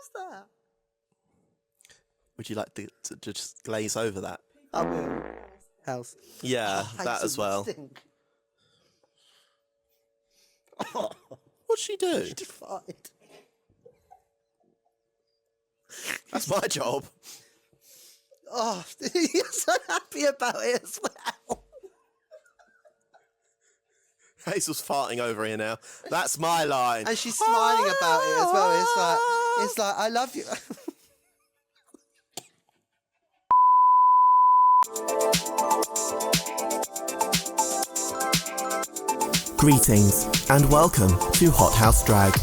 was that? Would you like to just glaze over that? I will. House. Yeah, that Hazel, as well. stink. What'd she do? She farted. That's my job. Oh, you're so happy about it as well. Hazel's farting over here now. That's my line. And she's smiling about it as well. It's like I love you. Greetings and welcome to HotHaus Drag.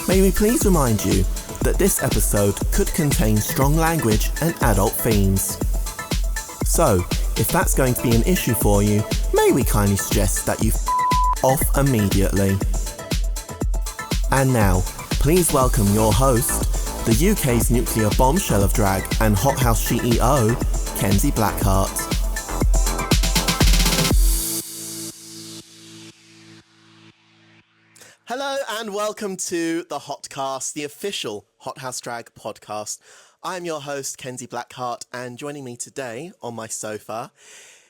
May we please remind you that this episode could contain strong language and adult themes. So, if that's going to be an issue for you, may we kindly suggest that you off immediately. And now, please welcome your host, the UK's nuclear bombshell of drag and HotHaus CEO, Kenz Blackheart. Hello and welcome to the HotCast, the official HotHaus Drag podcast. I'm your host, Kenz Blackheart, and joining me today on my sofa,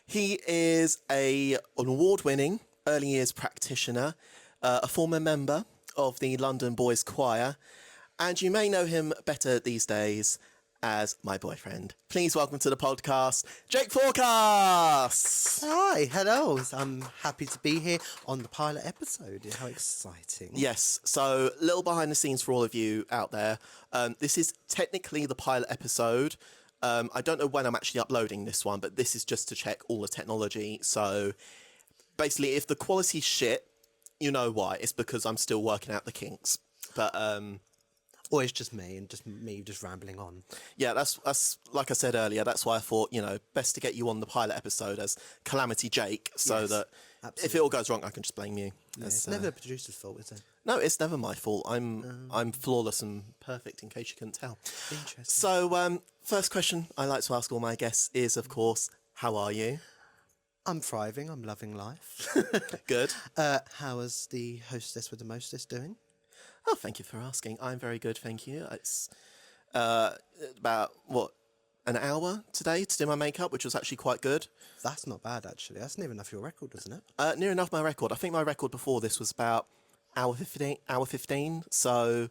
he is an award-winning early years practitioner, a former member of the London Boys Choir, and you may know him better these days as my boyfriend. Please welcome to the podcast, Jake Forecast. Hi, hello. I'm happy to be here on the pilot episode. How exciting. Yes, so little behind the scenes for all of you out there. This is technically the pilot episode. I don't know when I'm actually uploading this one, but this is just to check all the technology. So basically, if the quality's shit, you know why. It's because I'm still working out the kinks. But or it's just me just rambling on. yeah, that's like I said earlier, that's why I thought, best to get you on the pilot episode as Calamity Jake, so that absolutely. if it all goes wrong, I can just blame you. Yeah, it's never the producer's fault, is it? No, it's never my fault. I'm flawless and perfect, in case you couldn't tell. Interesting. So, first question I like to ask all my guests is, of course, how are you? I'm thriving. I'm loving life. Good. How is the hostess with the mostest doing? Oh, thank you for asking. I'm very good, thank you. It's about, an hour today to do my makeup, which was actually quite good. That's not bad, actually. That's near enough your record, isn't it? Near enough my record. I think my record before this was about hour 15, so...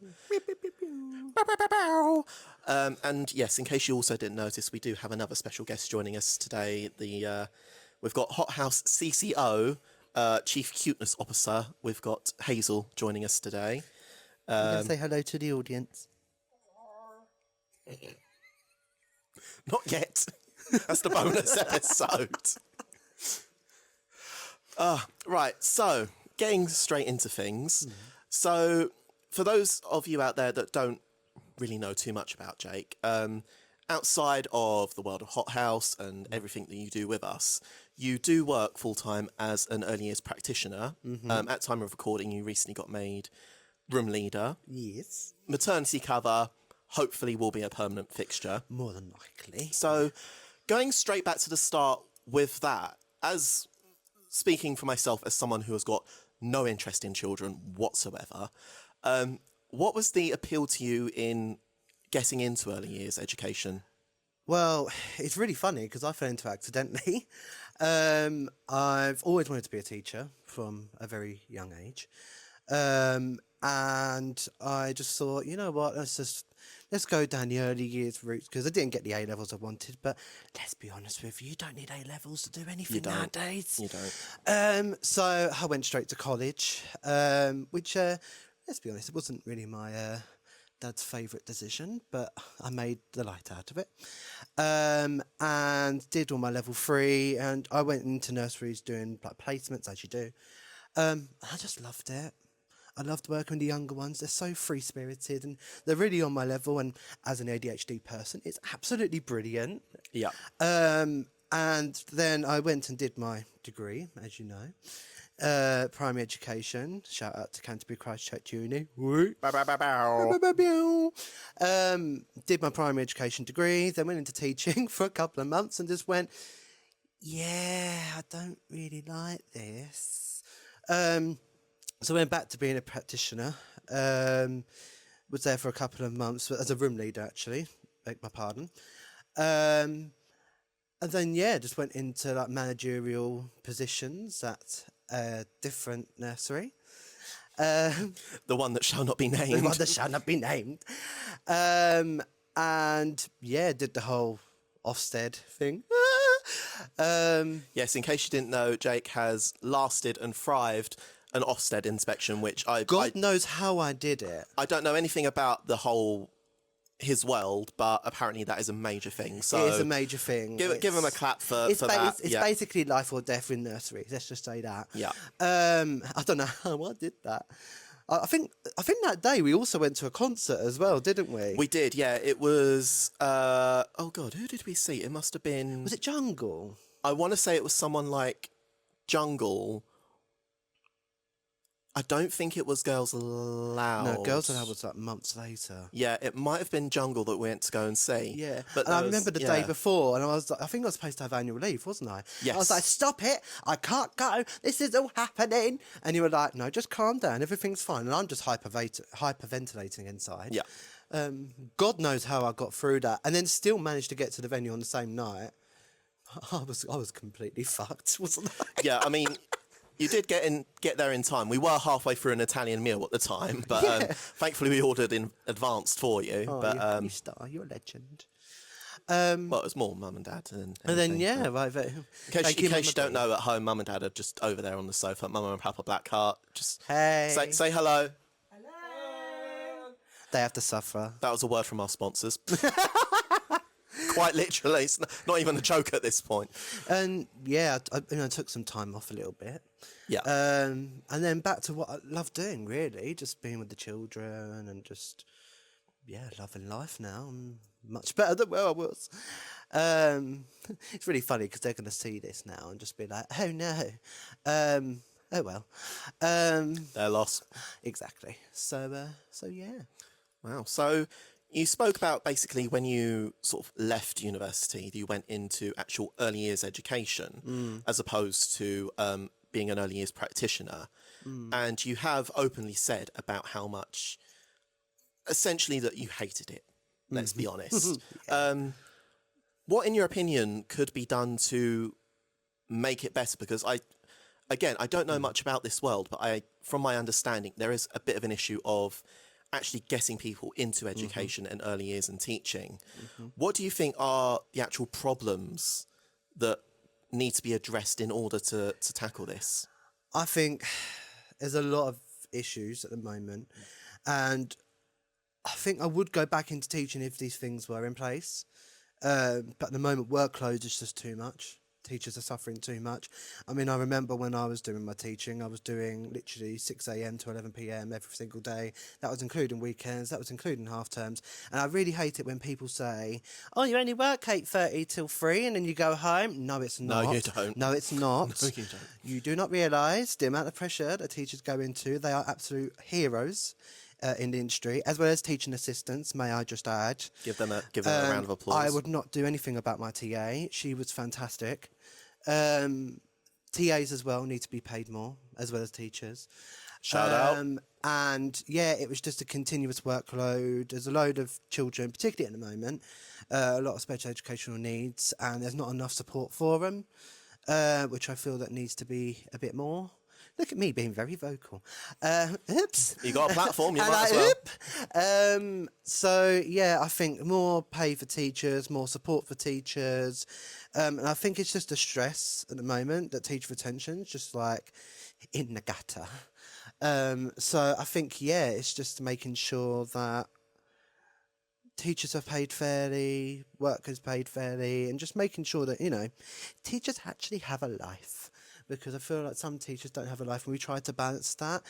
and yes, in case you also didn't notice, we do have another special guest joining us today. We've got HotHaus CCO, Chief Cuteness Officer. We've got Hazel joining us today. Say hello to the audience. Not yet. That's the bonus episode. Right, so getting straight into things. So for those of you out there that don't really know too much about Jake, outside of the world of HotHaus and everything that you do with us, you do work full-time as an early years practitioner. At time of recording, you recently got made room leader. Yes. Maternity cover hopefully will be a permanent fixture. More than likely. So going straight back to the start with that, as speaking for myself as someone who has got no interest in children whatsoever, what was the appeal to you in getting into early years education? Well, it's really funny because I fell into it accidentally. I've always wanted to be a teacher from a very young age. And I just thought, you know what, let's go down the early years route, because I didn't get the A-levels I wanted, but let's be honest with you don't need A-levels to do anything nowadays. You don't. So I went straight to college, which, let's be honest, it wasn't really my dad's favourite decision, but I made the light out of it, and did all my level 3, and I went into nurseries doing like placements, as you do. I just loved it. I loved working with the younger ones. They're so free-spirited and they're really on my level. And as an ADHD person, it's absolutely brilliant. Yeah. And then I went and did my degree, as you know, primary education. Shout out to Canterbury Christchurch Uni. Did my primary education degree, then went into teaching for a couple of months and just went, yeah, I don't really like this. So I went back to being a practitioner, Was there for a couple of months as a room leader, actually. Beg my pardon. And then, just went into like managerial positions at a different nursery. The one that shall not be named. The one that shall not be named. And did the whole Ofsted thing. Yes, in case you didn't know, Jake has lasted and thrived an Ofsted inspection, which God knows how I did it. I don't know anything about his world, but apparently that is a major thing. So it is a major thing. Give him a clap for that. It's basically life or death in nurseries. Let's just say that. Yeah. I don't know how I did that. I think that day we also went to a concert as well, didn't we? We did, yeah. It was oh God, who did we see? It must have been. Was it Jungle? I want to say it was someone like Jungle. I don't think it was Girls Aloud. No, Girls Aloud was like months later. Yeah, it might have been Jungle that we went to go and see. Yeah, but I remember the day before, and I think I was supposed to have annual leave, wasn't I? Yes. I was like, stop it, I can't go, this is all happening. And you were like, no, just calm down, everything's fine. And I'm just hyperventilating inside. Yeah. God knows how I got through that, and then still managed to get to the venue on the same night. I was completely fucked, wasn't I? Yeah, I mean, you did get there in time. We were halfway through an Italian meal at the time, but thankfully we ordered in advance for you. Oh, but you're a star, you're a legend. Well, it was more mum and dad than And then anything, right. In case you don't know, at home, mum and dad are just over there on the sofa. Mum and Papa Blackheart, just say hello. Hello. They have to suffer. That was a word from our sponsors. Quite literally, it's not even a joke at this point. And I took some time off a little bit. Yeah. And then back to what I love doing, really, just being with the children and just loving life now. I'm much better than where I was. It's really funny because they're going to see this now and just be like, oh no, oh well. Their loss. Exactly. So yeah. Wow. So you spoke about basically when you sort of left university, you went into actual early years education as opposed to being an early years practitioner. And you have openly said about how much, essentially, that you hated it. Let's be honest. What, in your opinion, could be done to make it better? Because I don't know much about this world, but from my understanding, there is a bit of an issue of actually getting people into education and early years and teaching. What do you think are the actual problems that need to be addressed in order to tackle this? I think there's a lot of issues at the moment, and I think I would go back into teaching if these things were in place. But at the moment, workload is just too much. Teachers are suffering too much. I mean, I remember when I was doing my teaching, I was doing literally 6 a.m. to 11 p.m. every single day. That was including weekends. That was including half terms. And I really hate it when people say, oh, you only work 8:30 till 3 and then you go home. No, it's not. No, you don't. No, it's not. No, you don't. You do not realise the amount of pressure that teachers go into. They are absolute heroes in the industry, as well as teaching assistants, may I just add. Give them a round of applause. I would not do anything about my TA. She was fantastic. TAs as well need to be paid more, as well as teachers. Shout out. And it was just a continuous workload. There's a load of children, particularly at the moment, a lot of special educational needs, and there's not enough support for them, which I feel that needs to be a bit more. Look at me being very vocal. Oops. You got a platform, you And might as well. So, I think more pay for teachers, more support for teachers. And I think it's just a stress at the moment that teacher retention is just like in the gutter. So I think, it's just making sure that teachers are paid fairly, workers paid fairly, and just making sure that, teachers actually have a life. Because I feel like some teachers don't have a life, and we try to balance that.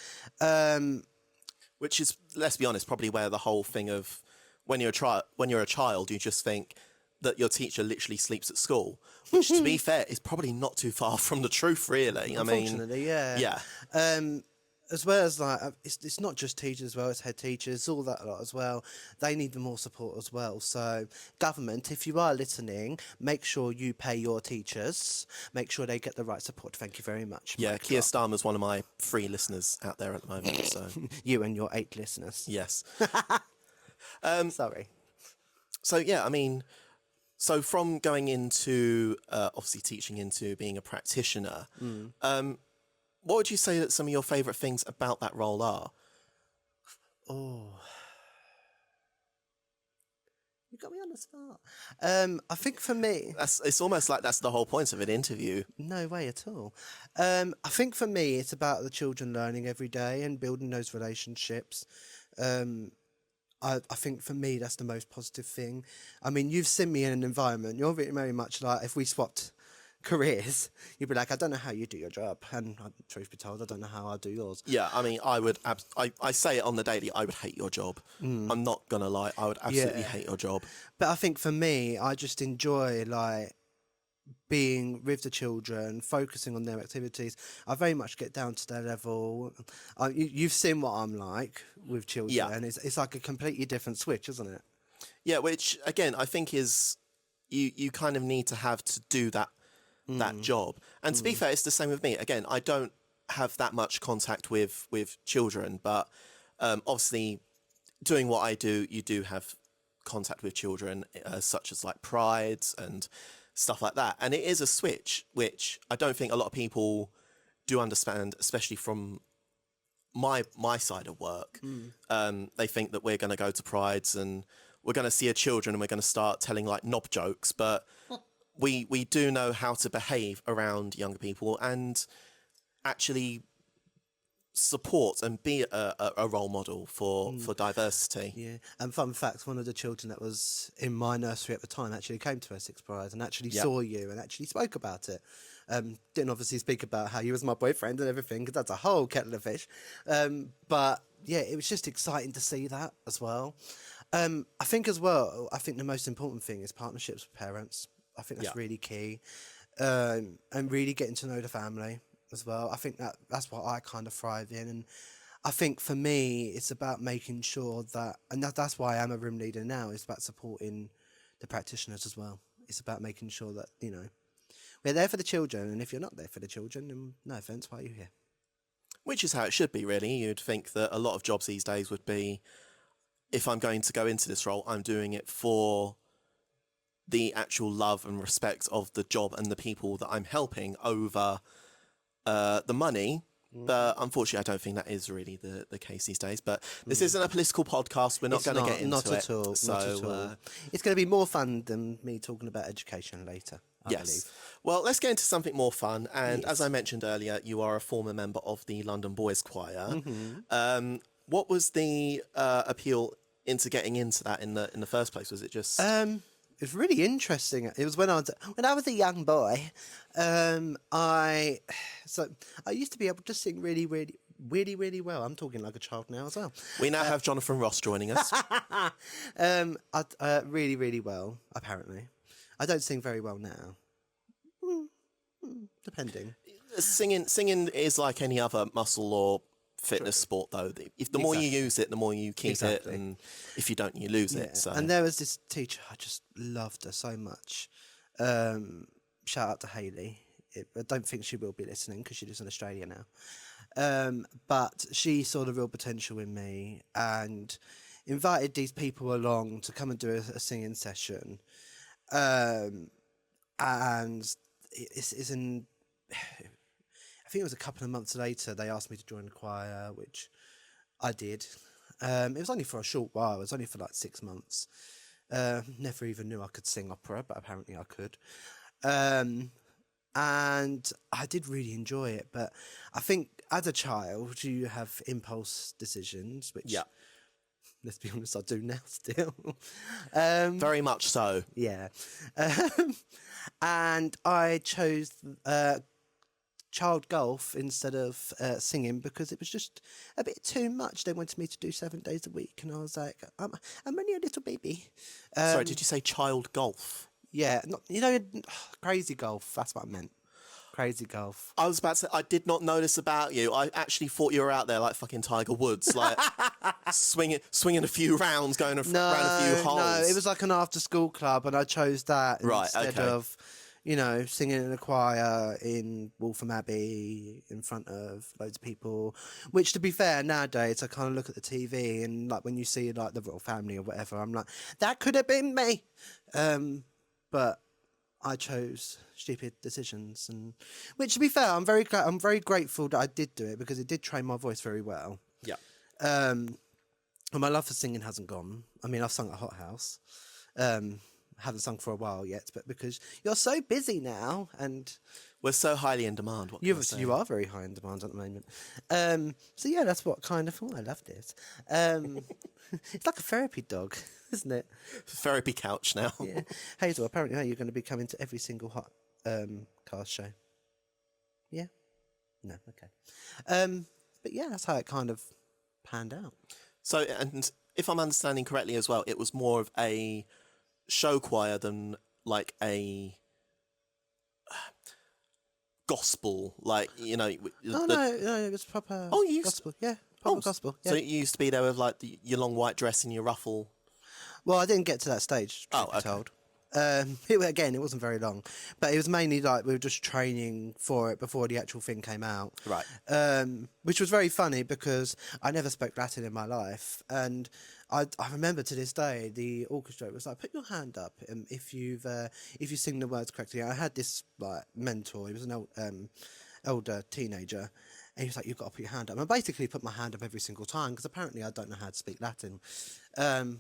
Which is, let's be honest, probably where the whole thing of when you're a child, you just think that your teacher literally sleeps at school, which, to be fair, is probably not too far from the truth, really. Unfortunately, yeah. as well as like it's not just teachers as well, it's head teachers, all that lot as well. They need the more support as well. So government, if you are listening, make sure you pay your teachers, make sure they get the right support. Thank you very much. Yeah, Mic Keir drop. Starmer's one of my free listeners out there at the moment. So You and your 8 listeners. yes. Sorry. So yeah, I mean, so from going into obviously teaching into being a practitioner, what would you say that some of your favourite things about that role are? Oh, you got me on the spot. I think for me, It's almost like that's the whole point of an interview. no way at all. I think for me, it's about the children learning every day and building those relationships. I think for me, that's the most positive thing. I mean, you've seen me in an environment, you're very much like, if we swapped careers, you'd be like, I don't know how you do your job. And truth be told, I don't know how I do yours. Yeah, I mean, I say it on the daily, I would hate your job. I'm not going to lie, I would absolutely hate your job. But I think for me, I just enjoy like being with the children, focusing on their activities. I very much get down to their level. You've seen what I'm like with children. Yeah. And it's like a completely different switch, isn't it? Yeah, which, again, I think is, you kind of need to have to do that job. And to be fair, it's the same with me. Again, I don't have that much contact with children, but obviously doing what I do, you do have contact with children, such as like prides and stuff like that. And it is a switch, which I don't think a lot of people do understand, especially from my side of work. They think that we're going to go to prides and we're going to see a children and we're going to start telling like knob jokes, but we do know how to behave around younger people and actually support and be a role model for diversity. Yeah, and fun fact, one of the children that was in my nursery at the time actually came to Essex Pride and actually saw you and actually spoke about it. Didn't obviously speak about how you was my boyfriend and everything, because that's a whole kettle of fish. But yeah, it was just exciting to see that as well. I think the most important thing is partnerships with parents. I think that's really key. And really getting to know the family as well. I think that's what I kind of thrive in. And I think for me, it's about making sure that, and that's why I'm a room leader now, it's about supporting the practitioners as well. It's about making sure that, you know, we're there for the children, and if you're not there for the children, then no offence, why are you here? Which is how it should be, really. You'd think that a lot of jobs these days would be, if I'm going to go into this role, I'm doing it for the actual love and respect of the job and the people that I'm helping over the money. But unfortunately, I don't think that is really the case these days. But this isn't a political podcast. We're not going to get into not it. at all. So, not at all. It's going to be more fun than me talking about education later, I believe. Well, let's get into something more fun. And as I mentioned earlier, you are a former member of the London Boys Choir. What was the appeal into getting into that in the first place? Was it just... It's really interesting. It was when I was a young boy. I used to be able to sing really well. I'm talking like a child now as well. We now have Jonathan Ross joining us. Really well. Apparently, I don't sing very well now. Depending. Singing is like any other muscle or fitness sport, though. If the more you use it, the more you keep it, and if you don't, you lose it. So. And there was this teacher, I just loved her so much. Shout out to Hayley. I don't think she will be listening because she lives in Australia now. But she saw the real potential in me and invited these people along to come and do a singing session. And it's in... I think it was a couple of months later, they asked me to join the choir, which I did. It was only for a short while. It was only for like 6 months. Never even knew I could sing opera, but apparently I could. And I did really enjoy it. But I think as a child, you have impulse decisions, which, let's be honest, I do now still. Very much so. Yeah. And I chose... child golf instead of singing because it was just a bit too much. They wanted me to do 7 days a week, and I was like, I'm only a little baby. Sorry, did you say child golf? Yeah, crazy golf. That's what I meant. Crazy golf. I was about to say, I did not notice about you. I actually thought you were out there like fucking Tiger Woods, like swinging a few rounds, going around a few holes. No, it was like an after-school club, and I chose that instead okay. of, you know, singing in a choir in Waltham Abbey in front of loads of people. Which, to be fair, nowadays I kind of look at the TV and like when you see like the royal family or whatever, I'm like, that could have been me. But I chose stupid decisions, and which, to be fair, I'm very grateful that I did do it because it did train my voice very well. Yeah. And my love for singing hasn't gone. I mean, I've sung at HotHaus. Haven't sung for a while yet, but because you're so busy now, and we're so highly in demand. What can I say? you are very high in demand at the moment. So yeah, that's what kind of. Oh, I love this. It's like a therapy dog, isn't it? Therapy couch now. Yeah. Hazel, apparently you're going to be coming to every single HotCast show. Yeah? No, okay. But yeah, that's how it kind of panned out. So, and if I'm understanding correctly as well, it was more of a show choir than like a gospel, like, you know. No, it was proper gospel. Yeah, proper gospel. Yeah. So you used to be there with like your long white dress and your ruffle. Well, I didn't get to that stage, truth be told. It wasn't very long, but it was mainly like we were just training for it before the actual thing came out. Right. Which was very funny because I never spoke Latin in my life, and I remember to this day the orchestra was like, "Put your hand up if you sing the words correctly." I had this like mentor. He was an older teenager. And he was like, "You've got to put your hand up." And I basically put my hand up every single time because apparently I don't know how to speak Latin,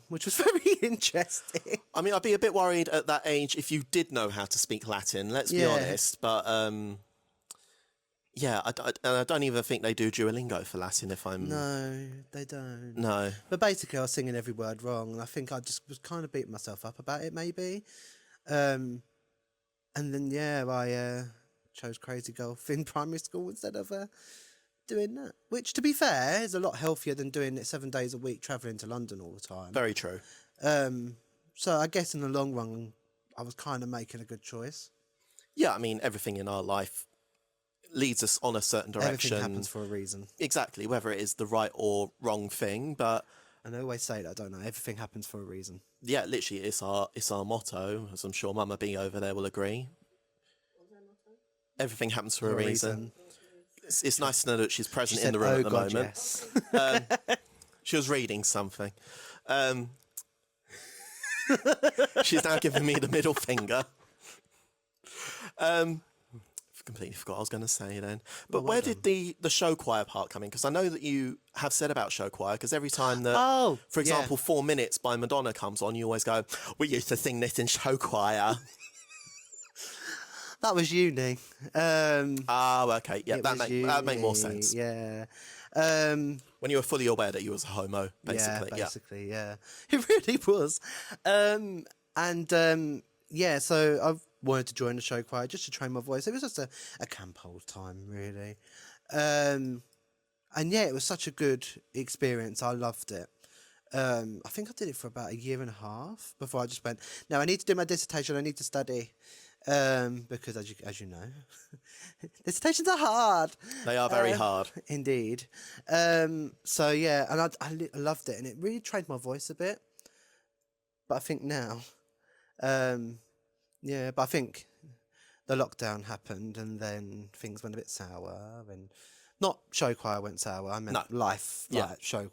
which was very interesting. I mean, I'd be a bit worried at that age if you did know how to speak Latin, let's be honest. But, yeah, I don't even think they do Duolingo for Latin if I'm... No, they don't. No. But basically I was singing every word wrong, and I think I just was kind of beating myself up about it, maybe. And then, I chose Crazy Golf in primary school instead of... doing that, which, to be fair, is a lot healthier than doing it 7 days a week travelling to London all the time. Very true. So I guess in the long run, I was kind of making a good choice. Yeah, I mean, everything in our life leads us on a certain direction. Everything happens for a reason. Exactly, whether it is the right or wrong thing, but... And I always say that, don't I? Everything happens for a reason. Yeah, literally, it's our motto, as I'm sure Mama B over there will agree. What's our motto? Everything happens for a reason. It's nice to know that she's present in the room at the moment. Yes. She was reading something. She's now giving me the middle finger. Completely forgot what I was going to say then. But where did the show choir part come in? Because I know that you have said about show choir, because every time that, for example, 4 Minutes by Madonna comes on, you always go, "We used to sing this in show choir." That was uni. Okay. Yeah, that make more sense. Yeah. When you were fully aware that you was a homo, basically. Yeah, basically, yeah. It really was. So I wanted to join the show choir just to train my voice. It was just a camp old time, really. It was such a good experience. I loved it. I think I did it for about 1.5 years before I just went, no, I need to do my dissertation, I need to study. Because as you know, dissertations are hard. They are very hard. Indeed. And I loved it, and it really trained my voice a bit. But I think now, but I think the lockdown happened, and then things went a bit sour, and not show choir went sour. I meant life, show,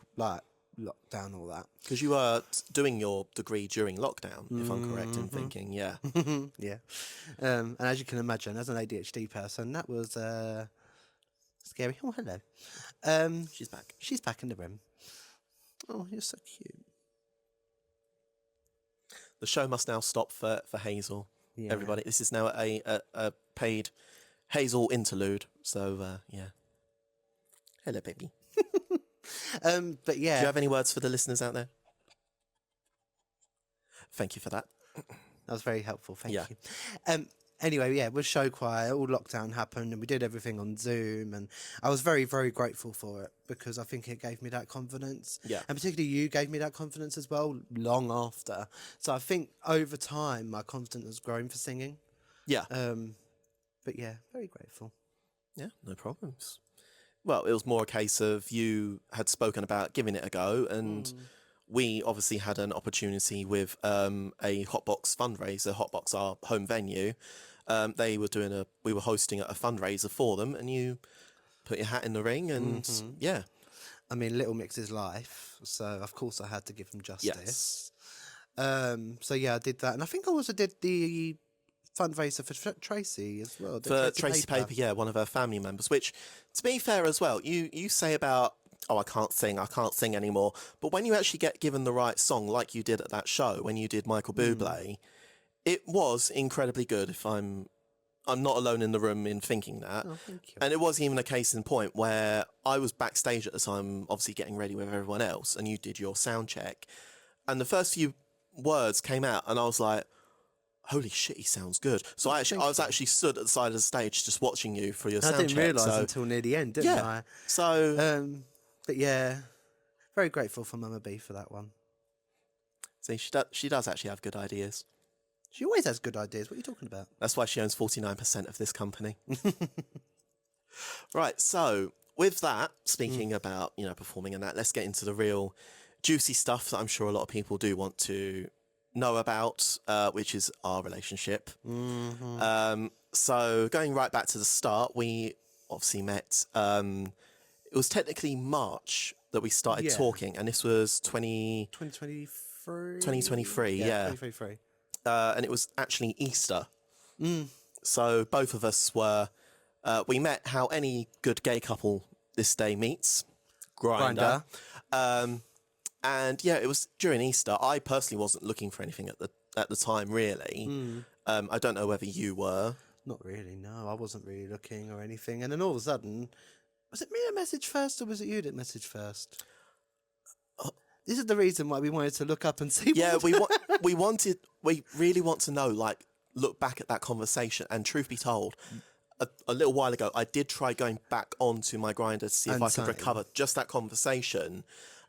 lockdown, all that. Because you were doing your degree during lockdown, if I'm correct in thinking, yeah. Yeah. And as you can imagine, as an ADHD person, that was scary. Oh, hello. She's back. She's back in the room. Oh, you're so cute. The show must now stop for Hazel. Yeah. Everybody, this is now a paid Hazel interlude. So, yeah. Hello, baby. But yeah. Do you have any words for the listeners out there? Thank you for that. That was very helpful. Thank you. Anyway, with show choir, all lockdown happened, and we did everything on Zoom, and I was very, very grateful for it because I think it gave me that confidence. Yeah. And particularly you gave me that confidence as well, long after. So I think over time, my confidence has grown for singing. Yeah. But yeah, very grateful. Yeah, no problems. Well, it was more a case of you had spoken about giving it a go, and we obviously had an opportunity with a Hotbox fundraiser. Hotbox, our home venue, we were hosting a fundraiser for them, and you put your hat in the ring, and yeah. I mean, Little Mix is life, so of course I had to give them justice. So yeah, I did that, and I think I also did the fundraiser for Tracy as well. For Tracy Paper, yeah, one of her family members, which, to be fair as well, you say about, oh, I can't sing anymore. But when you actually get given the right song, like you did at that show, when you did Michael Bublé, it was incredibly good, if I'm not alone in the room in thinking that. Oh, thank you. And it was even a case in point where I was backstage at the time, obviously getting ready with everyone else, and you did your sound check. And the first few words came out, and I was like, holy shit, he sounds good. So I was actually stood at the side of the stage just watching you for your sound check. I didn't realise until near the end, didn't I? So... but yeah, very grateful for Mama B for that one. See, she does actually have good ideas. She always has good ideas. What are you talking about? That's why she owns 49% of this company. Right, so with that, speaking about, performing and that, let's get into the real juicy stuff that I'm sure a lot of people do want to know about, which is our relationship. So going right back to the start, we obviously met, it was technically March that we started talking, and this was 2023? 2023, yeah. 2023. And it was actually Easter. So both of us we met how any good gay couple this day meets. Grindr. And yeah, it was during Easter. I personally wasn't looking for anything at the time, really. I don't know whether you were. Not really, no. I wasn't really looking or anything. And then all of a sudden, was it me that messaged first, or was it you that messaged first? This is the reason why we wanted to look up and see. Yeah, we really want to know, like, look back at that conversation. And truth be told, a little while ago, I did try going back onto my Grindr to see if I could recover just that conversation.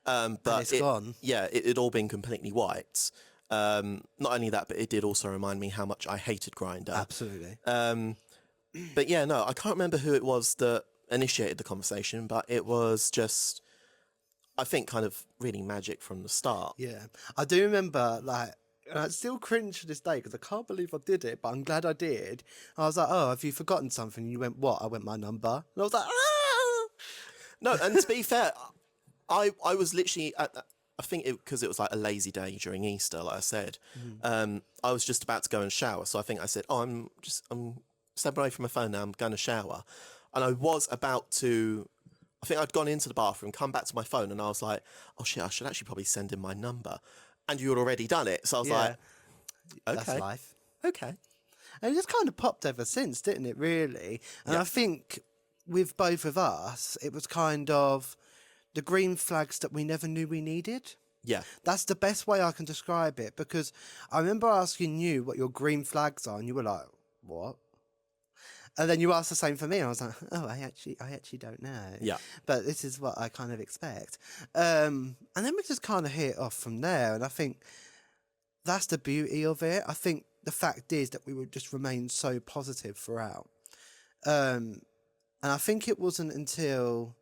But it's gone. Yeah, it had all been completely wiped. Not only that, but it did also remind me how much I hated Grindr. Absolutely. But yeah, no, I can't remember who it was that initiated the conversation, but it was just, I think, kind of really magic from the start. Yeah. I do remember, like, and I still cringe to this day because I can't believe I did it, but I'm glad I did. I was like, oh, have you forgotten something? And you went, what? I went, my number. And I was like, ah! No, and to be fair, I was literally at that, I think because it was like a lazy day during Easter, like I said. I was just about to go and shower, so I think I said, "Oh, I'm stepping away from my phone now. I'm going to shower," and I was about to. I think I'd gone into the bathroom, come back to my phone, and I was like, "Oh shit, I should actually probably send him my number," and you had already done it, so I was like, "Okay, that's life." Okay, and it just kind of popped ever since, didn't it? Really, and I think with both of us, it was kind of the green flags that we never knew we needed. Yeah. That's the best way I can describe it, because I remember asking you what your green flags are, and you were like, what? And then you asked the same for me, and I was like, oh, I actually don't know. Yeah. But this is what I kind of expect. And then we just kind of hit it off from there, and I think that's the beauty of it. I think the fact is that we would just remain so positive throughout. And I think it wasn't until,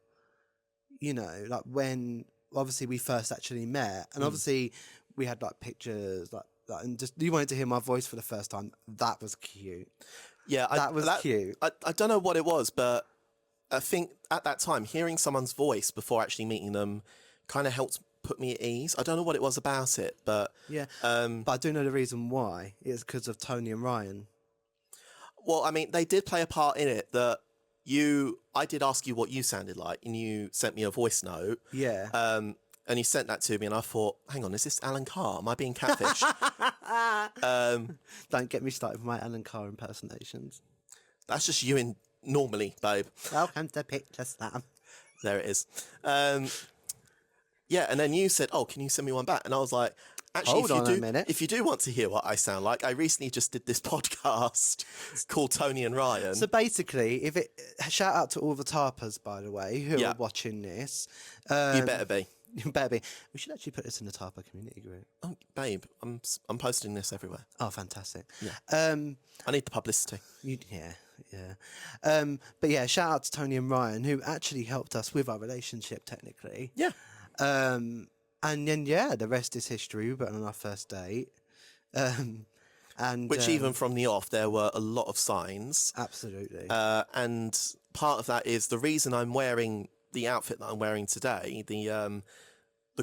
like when obviously we first actually met, and obviously we had like pictures, like and just you wanted to hear my voice for the first time. That was cute. Yeah, that was cute. I don't know what it was, but I think at that time, hearing someone's voice before actually meeting them kind of helped put me at ease. I don't know what it was about it, but yeah. But I do know the reason why. It's because of Tony and Ryan. Well, I mean, they did play a part in it. That I did ask you what you sounded like, and you sent me a voice note. Yeah. And you sent that to me, and I thought, hang on, is this Alan Carr? Am I being catfished? Don't get me started with my Alan Carr impersonations. That's just you in normally, babe. Welcome to Picture Slam. There it is. Yeah, and then you said, oh, can you send me one back? And I was like, actually, Hold on a minute. If you do want to hear what I sound like, I recently just did this podcast called Tony and Ryan. So basically, shout out to all the tarpers, by the way, who are watching this. You better be. You better be. We should actually put this in the tarper community group. Oh, babe, I'm posting this everywhere. Oh, fantastic. Yeah. I need the publicity. Yeah. But yeah, shout out to Tony and Ryan, who actually helped us with our relationship technically. Yeah. And then the rest is history. We went on our first date. And Which even from the off, there were a lot of signs. absolutely. And part of that is the reason I'm wearing the outfit that I'm wearing today, the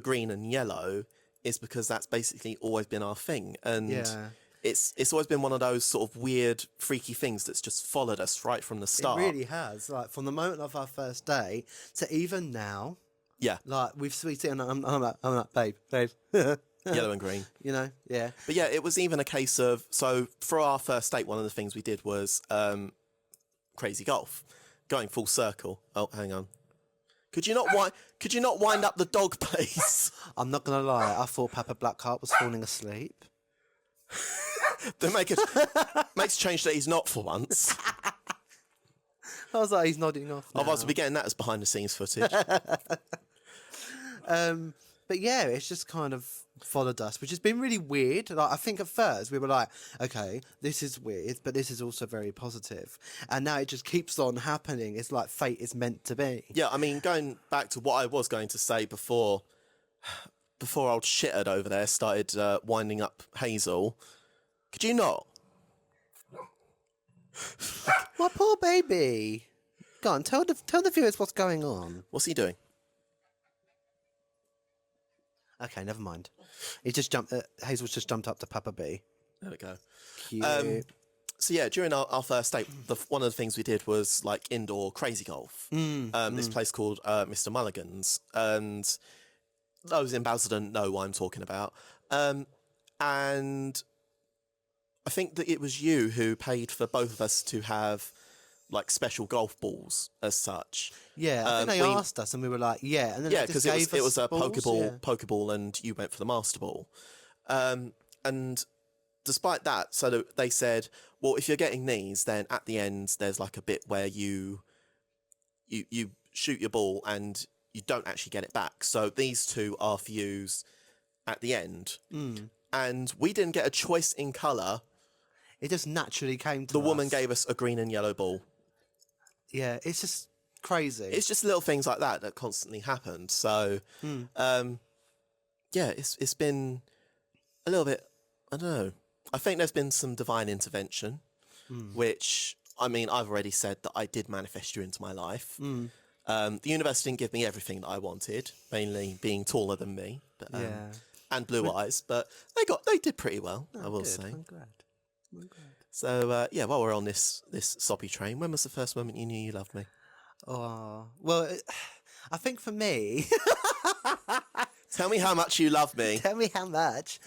green and yellow, is because that's basically always been our thing. And it's always been one of those sort of weird, freaky things that's just followed us right from the start. It really has. Like from the moment of our first date to even now. Yeah. Like we've sweet it, and I'm like, babe. Yellow and green. You know, yeah. But yeah, it was even a case of, so for our first date, one of the things we did was crazy golf, going full circle. Oh, hang on. Could you not wind up the dog, please? I'm not gonna lie. I thought Papa Blackheart was falling asleep. Then makes a change that he's not for once. I was like, he's nodding off now. Otherwise, we'll be getting that as behind the scenes footage. But yeah, it's just kind of followed us, which has been really weird. Like I think at first we were like, okay, this is weird, but this is also very positive. And now it just keeps on happening. It's like fate is meant to be. Yeah, I mean, going back to what I was going to say before old shithead over there started winding up Hazel, could you not? My poor baby. Go on, tell the viewers what's going on. What's he doing? Okay, never mind. He just jumped. Hazel's just jumped up to Papa B. There we go. Cute. So yeah, during our first date, one of the things we did was like indoor crazy golf. This place called Mr. Mulligan's, and those in Basildon know what I'm talking about. And I think that it was you who paid for both of us to have like special golf balls as such. Yeah, I think they asked us, and we were like, yeah, and then Yeah, they just because it was a balls, Pokeball, and you went for the Master Ball. And despite that, so they said, well, if you're getting these, then at the end there's like a bit where you shoot your ball and you don't actually get it back. So these two are for use at the end. And we didn't get a choice in colour. It just naturally came to The us. woman gave us a green and yellow ball. Yeah, it's just crazy. It's just little things like that constantly happened. So, yeah, it's been a little bit, I don't know. I think there's been some divine intervention, which, I mean, I've already said that I did manifest you into my life. The universe didn't give me everything that I wanted, mainly being taller than me, but, and blue eyes, but they did pretty well, I will say. I'm glad. So, yeah, while we're on this soppy train, when was the first moment you knew you loved me? Oh, well, I think for me... Tell me how much you love me. Tell me how much.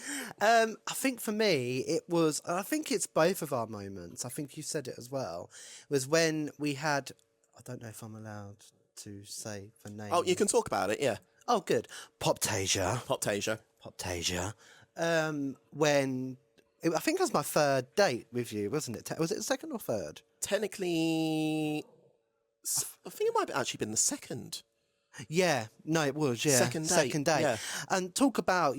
I think for me, it was... I think it's both of our moments. I think you said it as well. Was when we had... I don't know if I'm allowed to say the name. Oh, you can talk about it, yeah. Oh, good. Poptasia. When... I think it was my third date with you, wasn't it? Was it the second or third? Technically, I think it might have actually been the second. Yeah, no, it was, yeah. Second date. Yeah. And talk about,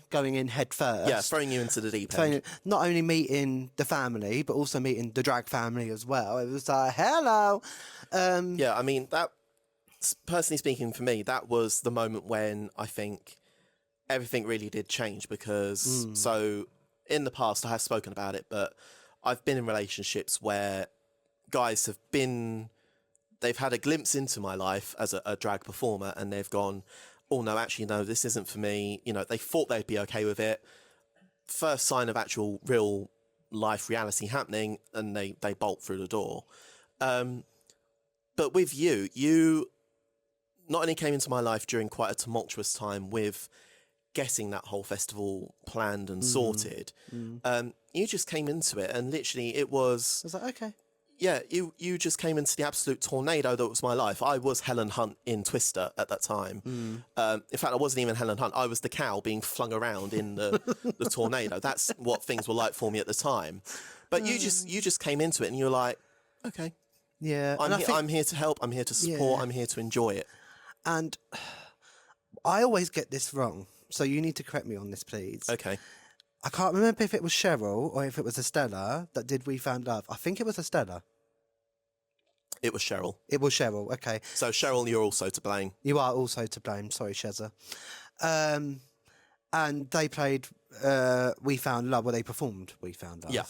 going in head first. Yeah, throwing you into the deep end. Not only meeting the family, but also meeting the drag family as well. It was like, hello. Yeah, I mean, that, personally speaking for me, that was the moment when I think everything really did change because, so... In the past, I have spoken about it, but I've been in relationships where guys they've had a glimpse into my life as a drag performer and they've gone, oh no, actually, no, this isn't for me. They thought they'd be okay with it. First sign of actual real life reality happening and they bolt through the door. But with you not only came into my life during quite a tumultuous time with getting that whole festival planned and sorted, you just came into it and literally it was... I was like, okay. Yeah, you just came into the absolute tornado that was my life. I was Helen Hunt in Twister at that time. In fact, I wasn't even Helen Hunt. I was the cow being flung around in the tornado. That's what things were like for me at the time. But you just came into it and you were like, okay. Yeah. I'm here to help. I'm here to support. Yeah. I'm here to enjoy it. And I always get this wrong. So you need to correct me on this, please. Okay. I can't remember if it was Cheryl or if it was Estella that did We Found Love. I think it was Estella. It was Cheryl. It was Cheryl. Okay, So Cheryl, you're also to blame. you are also to blame. Sorry, Shezza. And they played "We Found Love." Well, they performed "We Found Love." Yeah.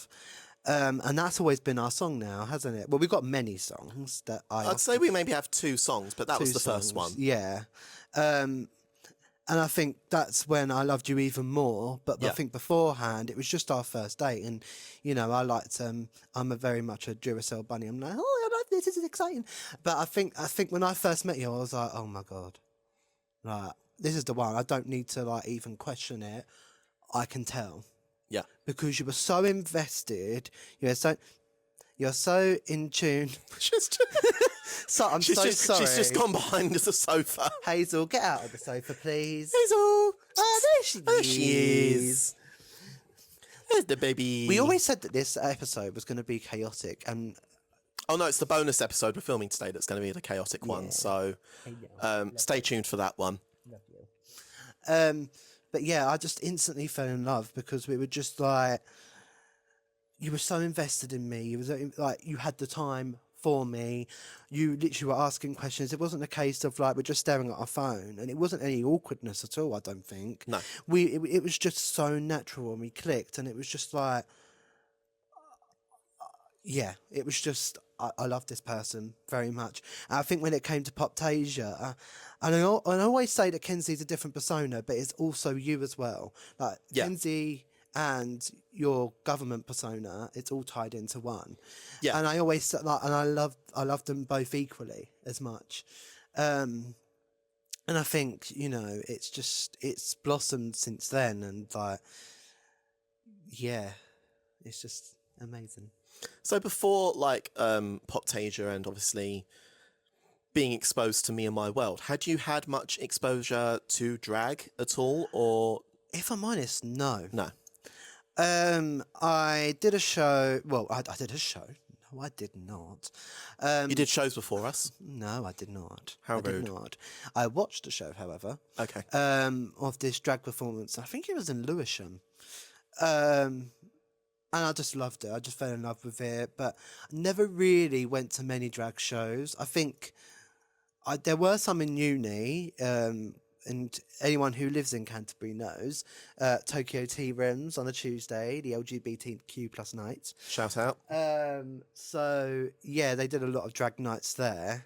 And that's always been our song now, hasn't it? Well, we've got many songs that I'd say we maybe have 2 songs, but that was the first one. Yeah. And I think that's when I loved you even more. But I think beforehand, it was just our first date. And, you know, I liked, I'm very much a Duracell bunny. I'm like, oh, I love this. This is exciting. But I think when I first met you, I was like, oh my God. Like, this is the one. I don't need to, like, even question it. I can tell. Yeah. Because you were so invested. You're so in tune. I'm so sorry. She's just gone behind the sofa. Hazel, get out of the sofa, please. Hazel! Oh, there she is. There's the baby. We always said that this episode was going to be chaotic, and oh no, it's the bonus episode we're filming today that's going to be the chaotic one. So, stay tuned for that one. But yeah, I just instantly fell in love because we were just like, you were so invested in me. You was like, you had the time for me. You literally were asking questions. It wasn't a case of like we're just staring at our phone, and it wasn't any awkwardness at all. I don't think. No, it was just so natural, and we clicked, and it was just like, yeah, it was just I love this person very much. And I think when it came to Poptasia, and I always say that Kenzie's a different persona, but it's also you as well. Like Kenzie and your government persona, it's all tied into one. Yeah. And I always like, and I love them both equally as much. And I think, you know, it's blossomed since then, and like, yeah, it's just amazing. So before like Poptasia and obviously being exposed to Me and My World, had you had much exposure to drag at all, or? If I'm honest, no. No. I did a show. Well, I did a show. No, I did not. You did shows before us? No, I did not. How rude. I did not. I watched a show, however. Okay. Of this drag performance. I think it was in Lewisham. And I just loved it. I just fell in love with it. But I never really went to many drag shows. I think there were some in uni, and anyone who lives in Canterbury knows, Tokyo Tea Rooms on a Tuesday, the LGBTQ plus night. Shout out. So, yeah, they did a lot of drag nights there.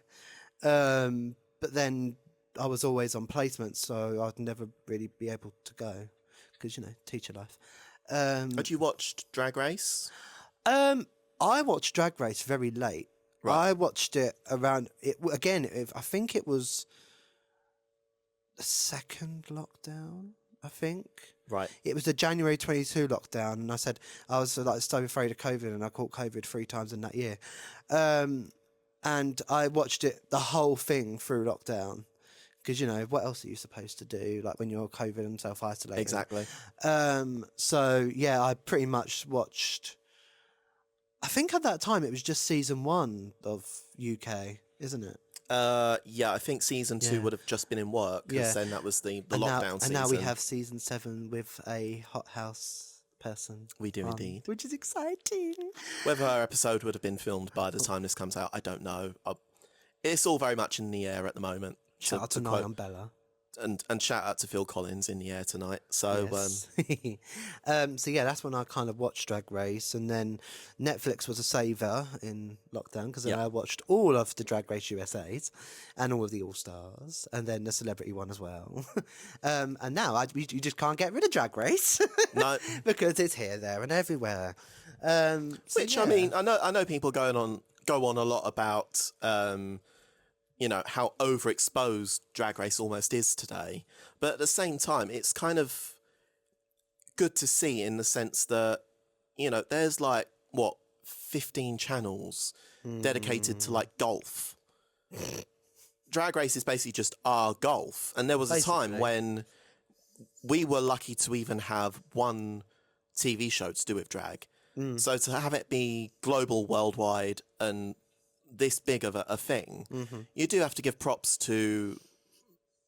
But then I was always on placement, so I'd never really be able to go because, you know, teacher life. Had you watched Drag Race? I watched Drag Race very late. Right. I watched it around it again. I think it was the second lockdown. I think. Right. It was the January 22 lockdown, and I said I was like so afraid of COVID, and I caught COVID 3 times in that year. And I watched it the whole thing through lockdown. Because, you know, what else are you supposed to do, like, when you're COVID and self-isolating? Exactly. So, yeah, I pretty much watched... I think at that time it was just season 1 of UK, isn't it? Yeah, I think season 2 would have just been in work, because then that was the lockdown season. And now we have season 7 with a HotHaus person. We do indeed. Which is exciting. Whether our episode would have been filmed by the time this comes out, I don't know. It's all very much in the air at the moment. Shout out to Night on Bella. And shout out to Phil Collins in the air tonight. So, yes. So yeah, that's when I kind of watched Drag Race, and then Netflix was a saver in lockdown because then I watched all of the Drag Race USA's and all of the All Stars, and then the celebrity one as well. And now you just can't get rid of Drag Race, no, because it's here, there, and everywhere. Which I mean, I know people go on a lot about. You know, how overexposed Drag Race almost is today. But at the same time, it's kind of good to see in the sense that, you know, there's like, 15 channels dedicated to like golf. Drag Race is basically just our golf. And there was a time when we were lucky to even have one TV show to do with drag. So to have it be global, worldwide, and this big of a thing, you do have to give props to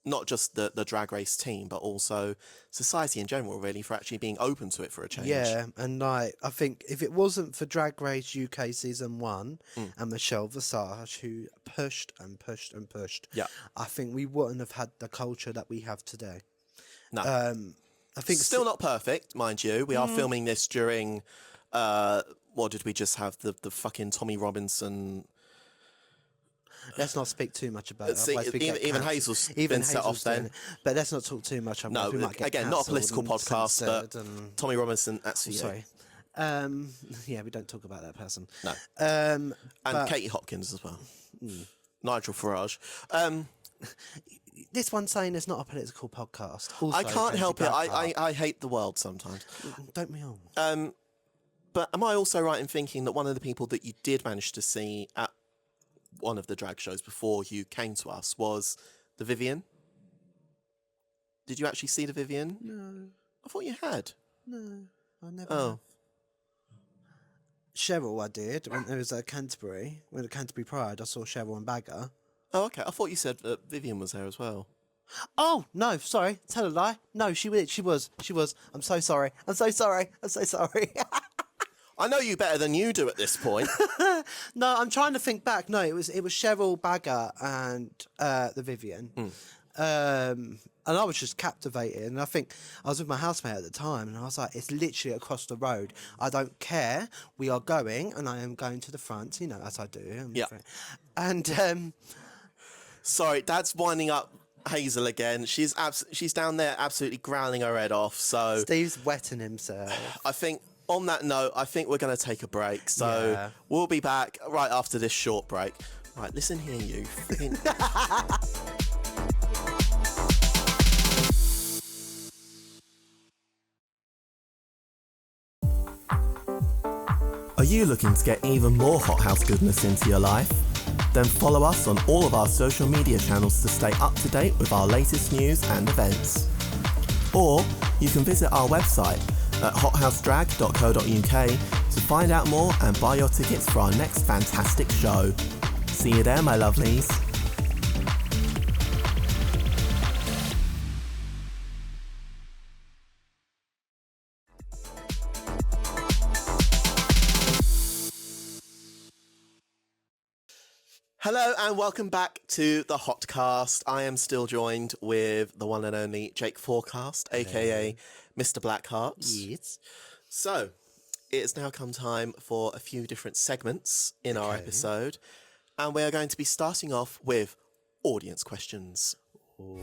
not just the drag race team, but also society in general, really, for actually being open to it for a change. Yeah, and like I think if it wasn't for Drag Race UK season 1 and Michelle Visage who pushed and pushed and pushed, Yeah. I think we wouldn't have had the culture that we have today. No. I think Still not perfect, mind you. We are filming this during, what did we just have? The fucking Tommy Robinson. Let's not speak too much about it. See, otherwise we get even cancelled. Hazel's Even been set off doing then. it. But let's not talk too much. No, We might get again, not a political cancelled and podcast, but censored and... Tommy Robinson, that's for you. Sorry. Yeah, we don't talk about that person. No. And And Katie Hopkins as well. Nigel Farage. This one's saying it's not a political podcast. Also, I can't help it. Blackheart. I hate the world sometimes. Don't we all? But am I also right in thinking that one of the people that you did manage to see at one of the drag shows before you came to us was the Vivian? Did you actually see the Vivian? No, I thought you had. no, I never. Oh. Have. Cheryl, I did when it was at Canterbury, when at Canterbury Pride. I saw Cheryl and Bagger. Oh, okay. I thought you said that Vivian was there as well. Oh no, sorry, tell a lie. No, she was. I'm so sorry. I'm so sorry. I know you better than you do at this point. No, I'm trying to think back. No, it was Cheryl, Bagger, and the Vivian. And I was just captivated. And I think I was with my housemate at the time, and I was like, "It's literally across the road. I don't care. We are going, and I am going to the front. You know, as I do." Yeah. And Sorry, Dad's winding up Hazel again. She's down there absolutely growling her head off. So Steve's wetting himself. I think on that note, I think we're going to take a break. So Yeah. we'll be back right after this short break. Right, listen here, you. Are you looking to get even more Hot House goodness into your life? Then follow us on all of our social media channels to stay up to date with our latest news and events. Or you can visit our website at hothousedrag.co.uk to find out more and buy your tickets for our next fantastic show. See you there, my lovelies. Hello and welcome back to the HotCast. I am still joined with the one and only Jake Forecast, aka Mr. Blackheart. Yes. So, it has now come time for a few different segments in our episode, and we are going to be starting off with audience questions. Ooh.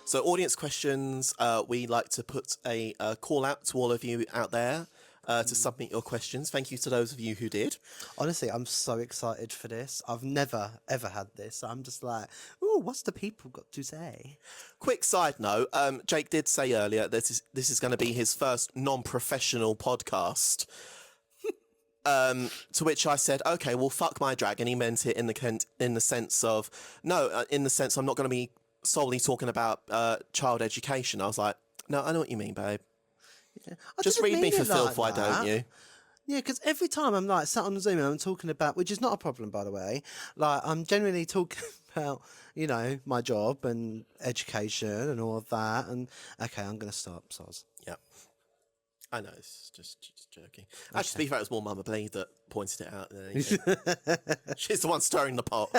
So, audience questions, we like to put a call out to all of you out there to submit your questions. Thank you to those of you who did. Honestly, I'm so excited for this. I've never, ever had this. I'm just like, ooh, what's the people got to say? Quick side note, Jake did say earlier that this is going to be his first non-professional podcast. To which I said, okay, well, fuck my drag. And he meant it in the sense of, no, in the sense I'm not going to be solely talking about child education. I was like, no, I know what you mean, babe. Yeah. I Just didn't read me mean for it filth, like why that. don't you? Yeah, because every time I'm like sat on Zoom and I'm talking about, which is not a problem, by the way, like I'm generally talking about, you know, my job and education and all of that. And okay, I'm going to stop, soz. Yeah. I know, it's just joking. Actually, to be fair, it was more Mama Blee that pointed it out than anything. She's the one stirring the pot.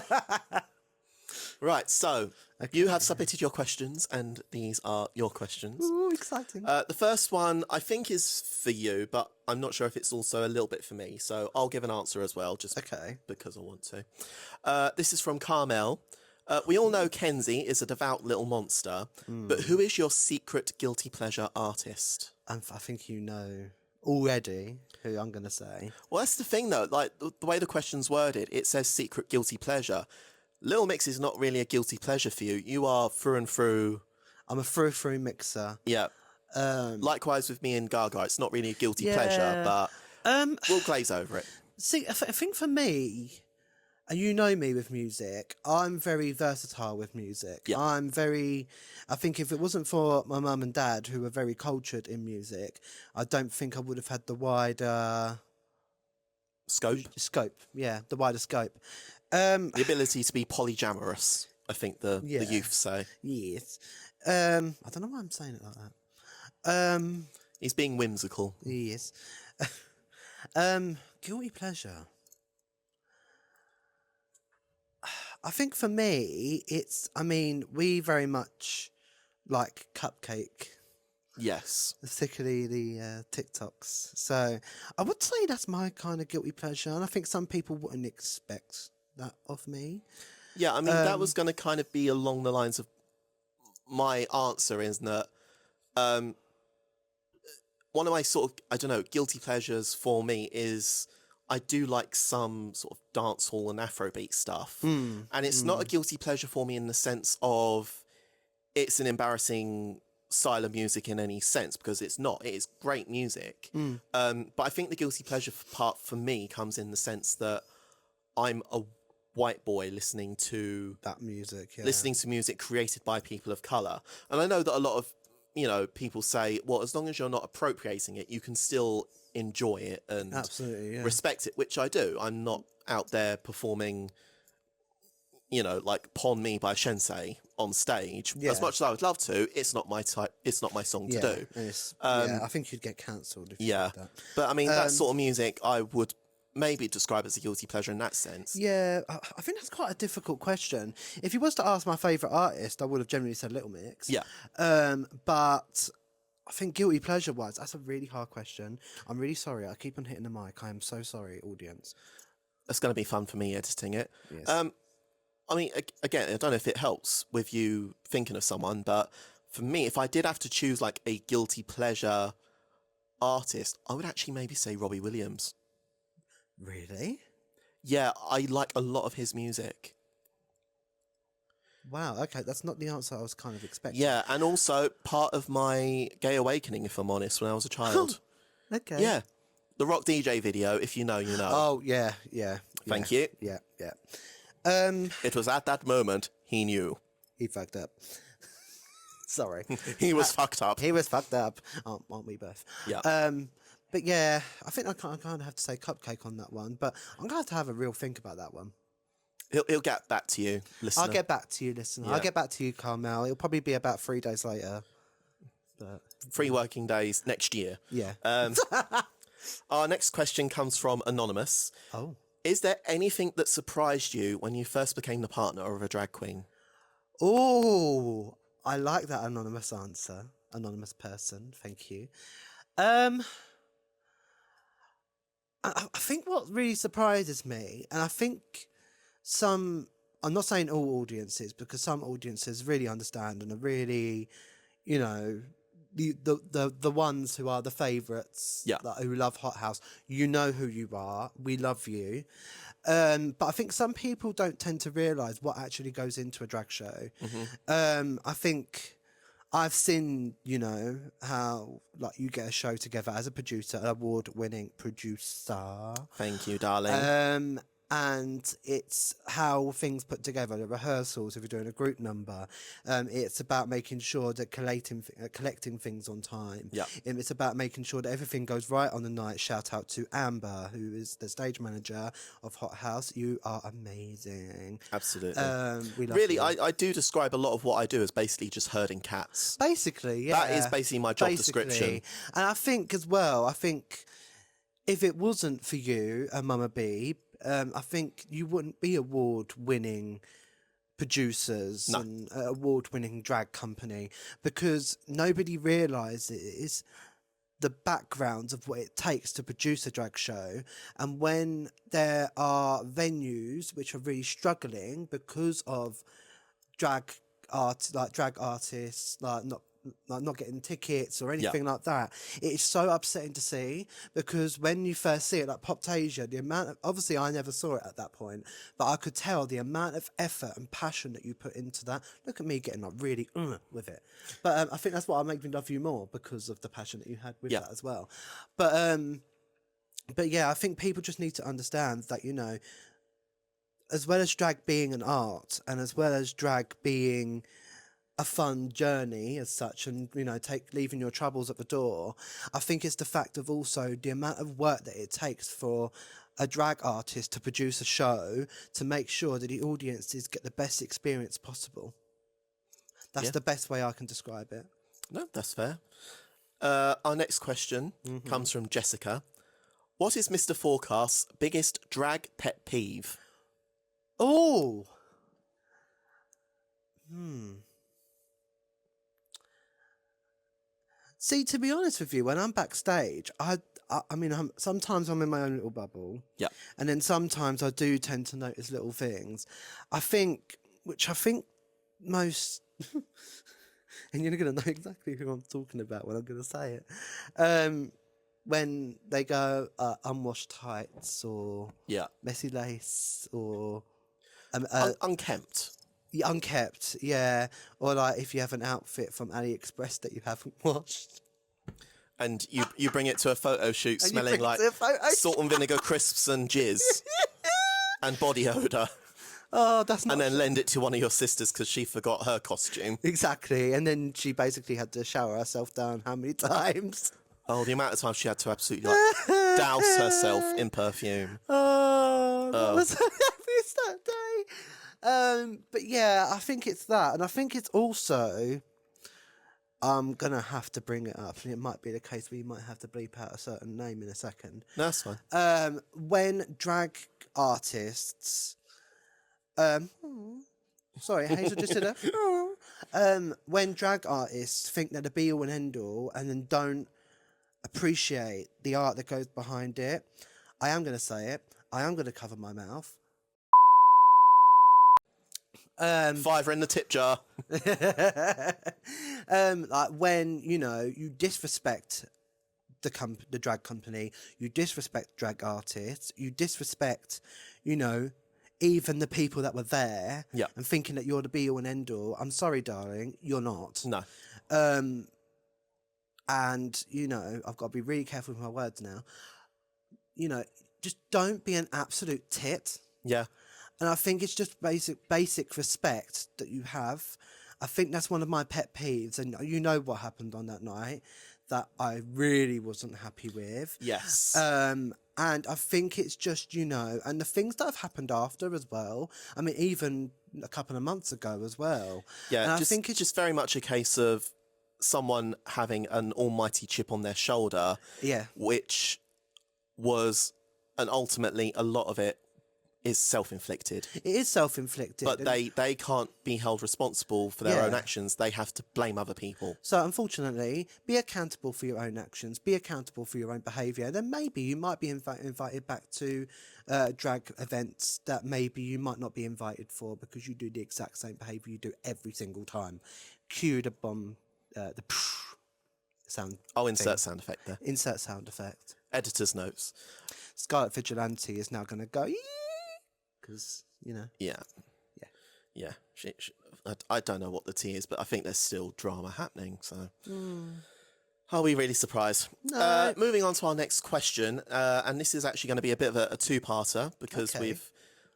Right, so you have submitted your questions, and these are your questions. Ooh, exciting. The first one, I think, is for you, but I'm not sure if it's also a little bit for me, so I'll give an answer as well, just because I want to. This is from Carmel. We all know Kenzie is a devout little monster, but who is your secret guilty pleasure artist? I think you know already who I'm going to say. Well, that's the thing, though. Like, the way the question's worded, it says secret guilty pleasure. Little Mix is not really a guilty pleasure for you. You are through and through. I'm a through mixer. Yeah. Likewise with me and Gaga. It's not really a guilty pleasure, but we'll glaze over it. See, I think for me, And you know me with music, I'm very versatile with music. Yeah. I think if it wasn't for my mum and dad, who were very cultured in music, I don't think I would have had the wider Scope. Yeah, the wider scope. The ability to be polyamorous, I think the Yeah. youth say. Yes. I don't know why I'm saying it like that. He's being whimsical. Yes. Guilty pleasure. I think for me, we very much like Cupcake, Yes. particularly the TikToks. So I would say that's my kind of guilty pleasure, and I think some people wouldn't expect that of me. Yeah, I mean, that was going to kind of be along the lines of my answer, isn't it? One of my sort of, I don't know, guilty pleasures for me is I do like some sort of dancehall and Afrobeat stuff. And it's not a guilty pleasure for me in the sense of it's an embarrassing style of music in any sense, because it's not. It is great music. But I think the guilty pleasure part for me comes in the sense that I'm a white boy listening to That music, yeah. listening to music created by people of colour. And I know that a lot of, people say, well, as long as you're not appropriating it, you can still enjoy it and Absolutely, yeah. respect it, which I do. I'm not out there performing, like Pon Me by Sensei on stage. Yeah. As much as I would love to, it's not my type, it's not my song to do. I think you'd get cancelled if you Yeah. did that. But I mean, that sort of music I would maybe describe as a guilty pleasure in that sense. Yeah, I think that's quite a difficult question. If you was to ask my favourite artist, I would have generally said Little Mix. Yeah. But I think guilty pleasure wise, that's a really hard question. I'm really sorry. I keep on hitting the mic. I am so sorry, audience. It's going to be fun for me editing it. Yes. I mean, again, I don't know if it helps with you thinking of someone, but for me, if I did have to choose like a guilty pleasure artist, I would actually maybe say Robbie Williams. Really? Yeah, I like a lot of his music. Wow, okay, that's not the answer I was kind of expecting. Yeah, and also part of my gay awakening, if I'm honest, when I was a child. Okay. Yeah. The Rock DJ video, if you know, you know. Oh, yeah. Thank you. Yeah. It was at that moment he knew. He fucked up. Sorry. He was fucked up. He was fucked up. Aren't we both? Yeah. But yeah, I think I kind of have to say Cupcake on that one, but I'm going to have a real think about that one. He'll get back to you, listener. I'll get back to you, listener. Yeah. I'll get back to you, Carmel. It'll probably be about 3 days later. But 3 working days next year. yeah. Our next question comes from Anonymous. Oh. Is there anything that surprised you when you first became the partner of a drag queen? Oh, I like that anonymous answer. Anonymous person. Thank you. I think what really surprises me, and I think I'm not saying all audiences, because some audiences really understand and are really, the ones who are the favourites, Yeah. who love HotHaus, you know who you are. We love you. But I think some people don't tend to realise what actually goes into a drag show. I think I've seen, how you get a show together as a producer, an award-winning producer. Thank you, darling. And it's how things put together, the rehearsals, if you're doing a group number. It's about making sure that collecting things on time. Yeah. It's about making sure that everything goes right on the night. Shout out to Amber, who is the stage manager of HotHaus. You are amazing. Absolutely. We love Really, you. I do describe a lot of what I do as basically just herding cats. Basically, yeah. That is basically my job description. And I think as well, if it wasn't for you and Mama B, I think you wouldn't be award-winning producers and award-winning drag company, because nobody realises the backgrounds of what it takes to produce a drag show. And when there are venues which are really struggling because of drag artists not getting tickets or anything like that, it's so upsetting to see, because when you first see it, like Poptasia, the amount of, obviously I never saw it at that point, but I could tell the amount of effort and passion that you put into that. Look at me getting really with it, but I think that's what made me love you more, because of the passion that you had with that as well. But yeah, I think people just need to understand that, as well as drag being an art, and as well as drag being a fun journey as such, and leaving your troubles at the door, I think it's the fact of also the amount of work that it takes for a drag artist to produce a show to make sure that the audiences get the best experience possible. That's the best way I can describe it. No, that's fair. Our next question comes from Jessica. What is Mr. Forecast's biggest drag pet peeve? Oh! See, to be honest with you, when I'm backstage, I mean, sometimes I'm in my own little bubble. Yeah. And then sometimes I do tend to notice little things. I think most... and you're going to know exactly who I'm talking about when I'm going to say it. When they go unwashed tights or messy lace or... unkempt. Unkept, yeah. Or like if you have an outfit from AliExpress that you haven't washed. And you bring it to a photo shoot smelling like salt and vinegar crisps and jizz and body odour. Oh, that's not... And then lend it to one of your sisters because she forgot her costume. Exactly. And then she basically had to shower herself down how many times? Oh, the amount of times she had to absolutely douse herself in perfume. Oh, that was so happy that day. But yeah, I think it's that. And I think it's also... I'm going to have to bring it up, and it might be the case where you might have to bleep out a certain name in a second. No, that's fine. When drag artists... sorry, Hazel just did that. When drag artists think they're the be-all and end-all and then don't appreciate the art that goes behind it, I am going to say it. I am going to cover my mouth. Fiver in the tip jar. Like when you disrespect the drag company, you disrespect drag artists, you disrespect even the people that were there, and thinking that you're the be all and end all. I'm sorry, darling, you're not. No. And I've got to be really careful with my words now. Just don't be an absolute tit. Yeah. And I think it's just basic respect that you have. I think that's one of my pet peeves. And you know what happened on that night that I really wasn't happy with. Yes. And I think it's just, and the things that have happened after as well. I mean, even a couple of months ago as well. Yeah, and I think it's just very much a case of someone having an almighty chip on their shoulder. Yeah. Which was, and ultimately a lot of it is self-inflicted. It is self-inflicted. But they can't be held responsible for their own actions. They have to blame other people. So unfortunately, be accountable for your own actions. Be accountable for your own behaviour. Then maybe you might be invited back to drag events that maybe you might not be invited for because you do the exact same behaviour you do every single time. Cue the bomb, the sound. I'll insert sound effect there. Insert sound effect. Editor's notes. Scarlet Vigilante is now going to go... Because, Yeah. I don't know what the tea is, but I think there's still drama happening, so... Are we really surprised? No. Moving on to our next question, and this is actually going to be a bit of a two-parter, because Okay.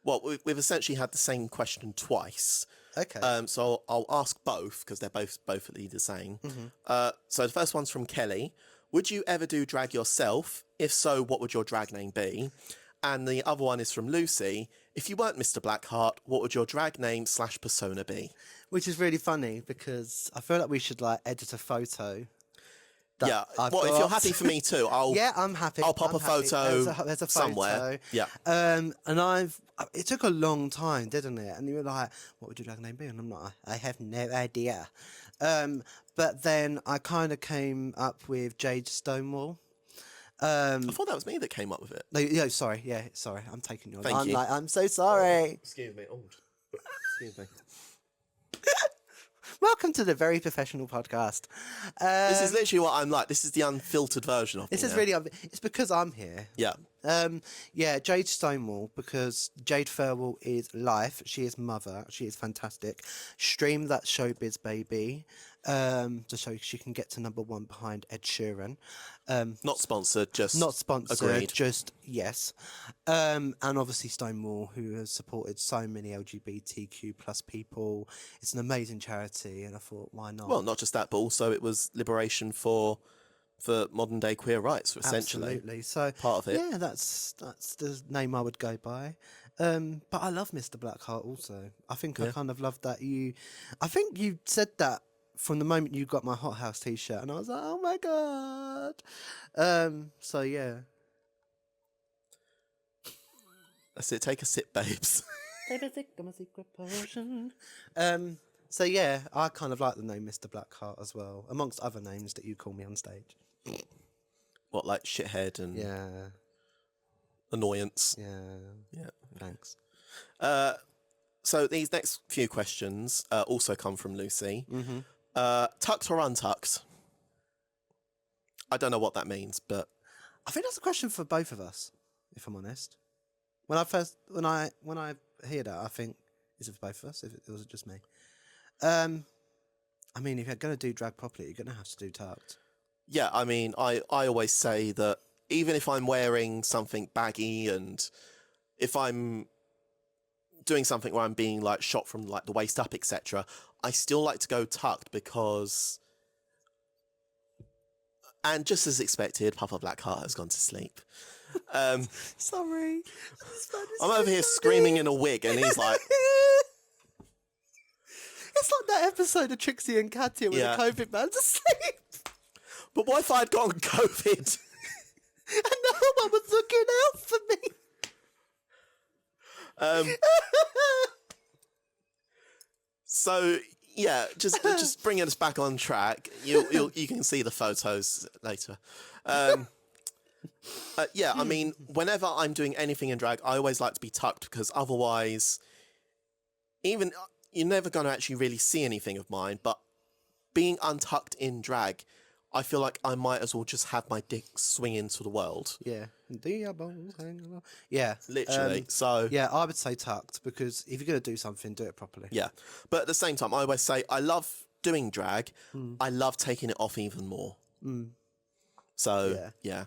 we've essentially had the same question twice. Okay. So I'll ask both, because they're both the same. So the first one's from Kelly. Would you ever do drag yourself? If so, what would your drag name be? And the other one is from Lucy. If you weren't Mr. Blackheart, what would your drag name / persona be? Which is really funny because I feel like we should edit a photo. Yeah. Well, if you're happy for me too, I'm happy. I'll pop I'm a happy. photo There's a somewhere. photo. Yeah. And it took a long time, didn't it? And you were like, what would your drag name be? And I'm like, I have no idea. But then I kind of came up with Jade Stonewall. I thought that was me that came up with it. No, sorry. Yeah, sorry. I'm taking your... Thank you. I'm so sorry. Excuse me. Excuse me. Welcome to the Very Professional Podcast. This is literally what I'm like. This is the unfiltered version of me This is now. really... It's because I'm here. Yeah. Yeah, Jade Stonewall, because Jade Farwell is life. She is mother. She is fantastic. Stream that Showbiz Baby, so she can get to number one behind Ed Sheeran. Not sponsored, just Not sponsored, agreed. just yes. And obviously Stonewall, who has supported so many LGBTQ plus people. It's an amazing charity, and I thought, why not? Well, not just that, but also it was liberation for modern day queer rights, essentially. Absolutely. So Part of it. yeah, that's the name I would go by. But I love Mr. Blackheart also. I think I kind of love that I think you said that from the moment you got my HotHaus t-shirt, and I was like, oh my god. So yeah. That's it. Take a sip, babes. Take a sip of my secret potion. So yeah, I kind of like the name Mr. Blackheart as well, amongst other names that you call me on stage. What, like shithead and Yeah. annoyance? Yeah. Yeah. Thanks. So these next few questions also come from Lucy. Mm-hmm. Tucked or untucked? I don't know what that means, but I think that's a question for both of us, if I'm honest. When I hear that, I think, is it for both of us? If it was just me. I mean, if you're going to do drag properly, you're going to have to do tucked. yeah, I mean, I always say that even if I'm wearing something baggy and if I'm doing something where I'm being like shot from like the waist up, etc., I still like to go tucked because, and just as expected, Papa Blackheart has gone to sleep. Sorry. I'm over here screaming in a wig and he's like, It's like that episode of Trixie and Katya with Yeah. the COVID man's asleep. but what if I'd gotten COVID? And no one was looking out for me. So yeah, just bringing us back on track. You can see the photos later. Yeah, I mean, whenever I'm doing anything in drag, I always like to be tucked because otherwise, even you're never going to actually really see anything of mine. But being untucked in drag, I feel like I might as well just have my dick swing into the world. Yeah. Yeah. Literally. So Yeah, I would say tucked, because if you're going to do something, do it properly. yeah, but at the same time, I always say I love doing drag. I love taking it off even more. So yeah.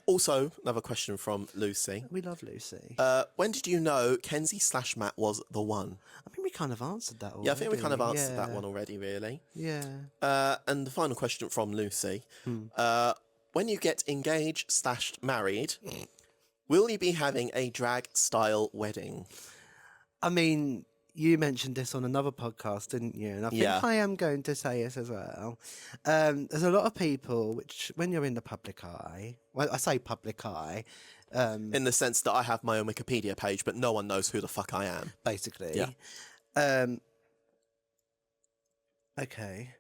Also, another question from Lucy. We love Lucy. When did you know Kenzie/Matt was the one? I think we kind of answered that already. Yeah, I think we kind of answered that one already, really. Yeah. And the final question from Lucy. When you get engaged/married, will you be having a drag-style wedding? I mean, you mentioned this on another podcast, didn't you? And I think Yeah. I am going to say this as well. There's a lot of people, which when you're in the public eye, well, I say public eye, In the sense that I have my own Wikipedia page, but no one knows who the fuck I am. basically. Yeah. Okay.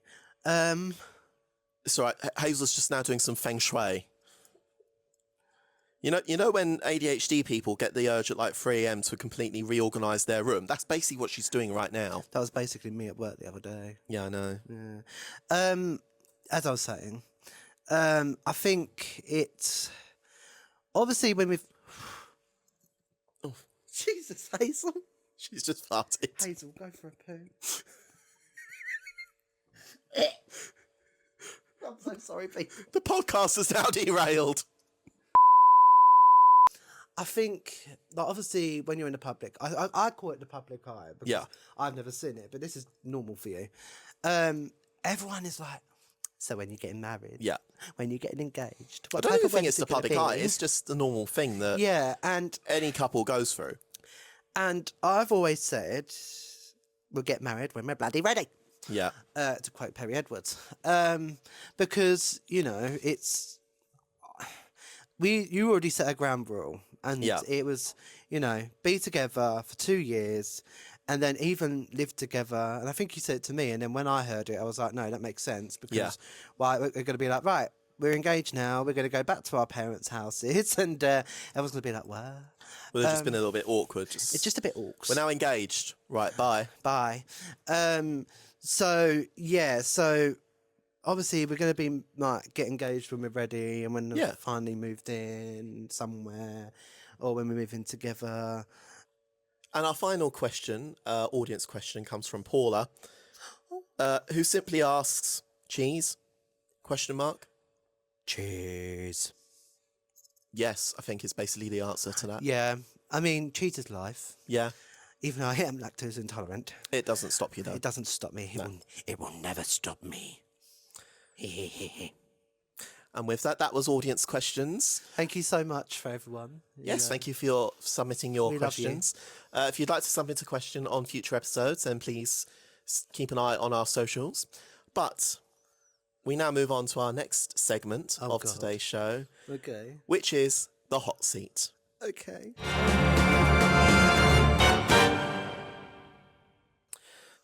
It's all right. Hazel's just now doing some feng shui. You know when ADHD people get the urge at like 3 a.m. to completely reorganise their room? That's basically what she's doing right now. That was basically me at work the other day. Yeah, I know. Yeah. As I was saying, I think it's obviously when we've. Oh, Jesus, Hazel. She's just farted. Hazel, go for a poo. I'm so sorry, babe. The podcast is now derailed. I think, like, obviously, when you're in the public, I call it the public eye because Yeah. I've never seen it, but this is normal for you. Everyone is like, so when you're getting married, Yeah. when you're getting engaged, I what don't type even of think it's wedding's the it gonna public be? eye. It's just the normal thing that Yeah, and any couple goes through. I've always said, we'll get married when we're bloody ready. Yeah. To quote Perry Edwards, because it's you already set a ground rule, and Yeah. it was be together for 2 years, and then even live together. And I think you said it to me, and then when I heard it, I was like, no, that makes sense, because Yeah. we're going to be like, right, we're engaged now, we're going to go back to our parents' houses, and everyone's going to be like, what? Well, it's just been a little bit awkward. It's just a bit awkward. We're now engaged. Right, bye. Bye. So yeah, so obviously we're going to be like get engaged when we're ready and when we've Yeah. finally moved in somewhere or when we move in together. And our final question, audience question, comes from Paula, who simply asks, cheese? Question mark. Cheese. Yes, I think is basically the answer to that. Yeah, I mean, cheese is life. Yeah, Even though I am lactose intolerant, it doesn't stop you though. it doesn't stop me. No. It will never stop me. And with that, that was audience questions. Thank you so much for everyone. Yes, thank you for submitting your We love you. questions. If you'd like to submit a question on future episodes, then please keep an eye on our socials. But we now move on to our next segment of God. today's show, Okay. which is the hot seat. Okay.